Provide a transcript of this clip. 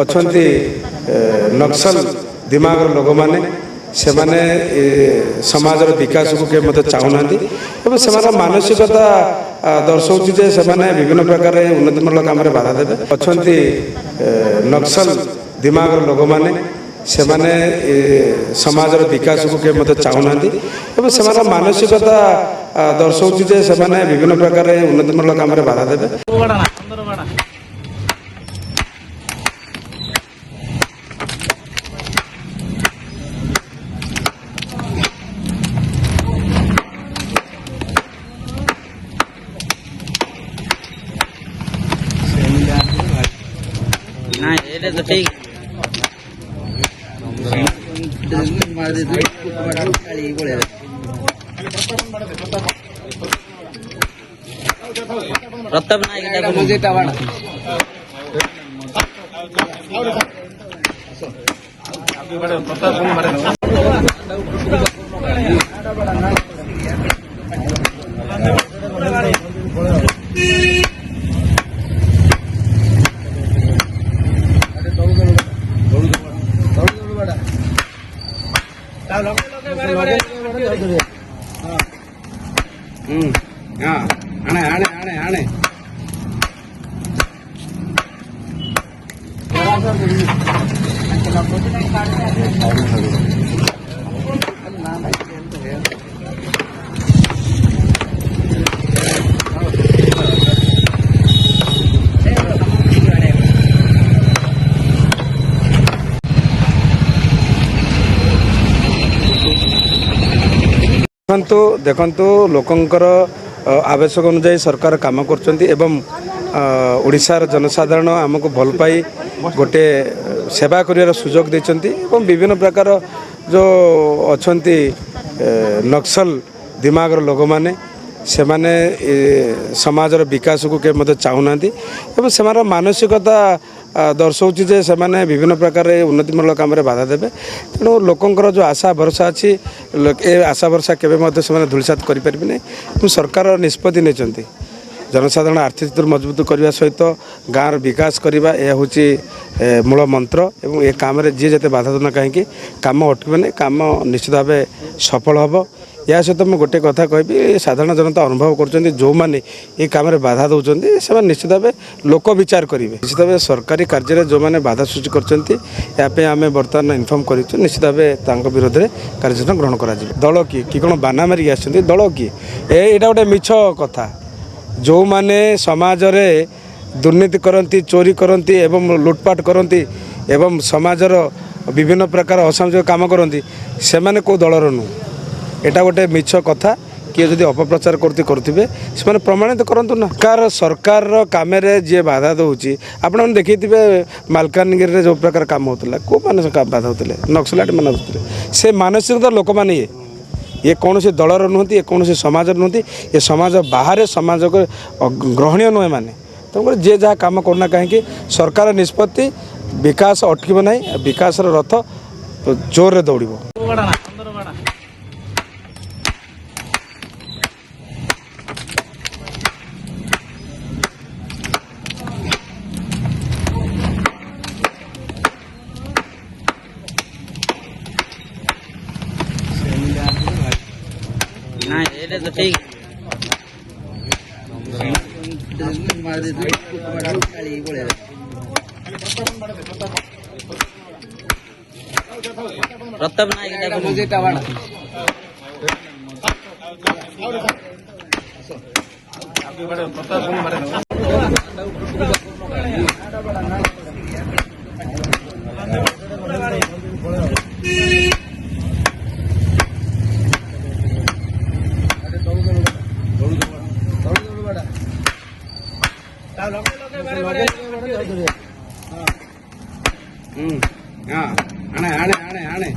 ଅଛନ୍ତି ନକ୍ସଲ ଦିମାଗର ଲୋକମାନେ ସେମାନେ ସମାଜର ବିକାଶକୁ କେବେ ମଧ୍ୟ ଚାହୁଁନାହାନ୍ତି ଏବଂ ସେମାନଙ୍କ ମାନସିକତା ଦର୍ଶାଉଛି ଯେ ସେମାନେ ବିଭିନ୍ନ ପ୍ରକାର ଉନ୍ନତିମୂଳକ କାମରେ ବାଧା ଦେବେ। ଅଛନ୍ତି ନକ୍ସଲ ଦିମାଗର ଲୋକମାନେ ସେମାନେ ସମାଜର ବିକାଶକୁ କେବେ ମଧ୍ୟ ଚାହୁଁନାହାନ୍ତି ଏବଂ ସେମାନଙ୍କ ମାନସିକତା ଦର୍ଶାଉଛି ଯେ ସେମାନେ ବିଭିନ୍ନ ପ୍ରକାର ଉନ୍ନତିମୂଳକ କାମରେ ବାଧା ଦେବେ। না এটা তো ঠিক মার দে তুই কালি বলে প্রতাপ না এটা কোনো যেটা বাড়া প্রতাপ কোন মারে না आने आने आने आने देखंतु लोकंकर आवश्यक अनुसार सरकार काम करछंती एवं ओडिशार जनसाधारण आमको भल पाई गोटे सेवा करियार सुजोग देछंती एवं विभिन्न प्रकार जो अछंती नक्सल दिमागर लोक माने सेमाने समाजर विकास को के मते चाहुनांती एवं सेमार मानसिकता दर्शाଉଛି जे सेमाने विभिन्न प्रकार उन्नतिमूलक काम बाधा देवे। तेणु लोकंकर जो आशा भरोसा अच्छी ए आशा भरोसा केबे मते सेमाने धूलिसात करि परिबे नै। सरकार निष्पत्ति नेचंती जनसाधारण आर्थिक स्थिति मजबूत करने सहित गाँव विकास करवा यह हूँ मूल मंत्र एवं ए काम जी जिते बाधा देना कहीं काम अटकबे काम निश्चित भाव सफल हम। या सहित मुझे गोटे कथा कहि साधारण जनता अनुभव कर जो मैंने ये काम बाधा दौरान से निश्चित भाव लोक विचार करेंगे। निश्चित भाव सरकारी कार्य जो मैंने बाधा सृष्टि कर आम बर्तमान इनफर्म कर निश्चित भाव विरोध में कार्यानुष्ठान ग्रहण कर दल कि कौन बाना मारिक आस दल किए यहाँ गोटे मिछ कथा जो माने समाज रे दुर्नीति करती चोरी करती एवं लुटपाट करती एवं समाजर विभिन्न प्रकार असामाजिक काम करती से माने को दलर नु एटा गोटे मिछ कथा किए जदि अपप्रचार करुवे से प्रमाणित करंतु ना। सरकार काम जी बाधा दौची आपने देखी मालकानगिरी जो प्रकार काम होता को मैंने बाधा होते नक्सलाइट मान से मानसिकता लोक मैंने ये कौन से दलर नुहति ये कौन से समाज नुहति ये समाज बाहर समाज को ग्रहणीय नुहे माने तेणुक जे जहाँ कम करना कहीं सरकार निष्पत्ति विकास अटक ना विकास रथ जोर रे दौड़। না এটা তো ঠিক মার দে তুই কালি বলে প্রতাপ না এটা কোনো যেটা বাড়া প্রতাপ কোন মারে না आने आने आने आने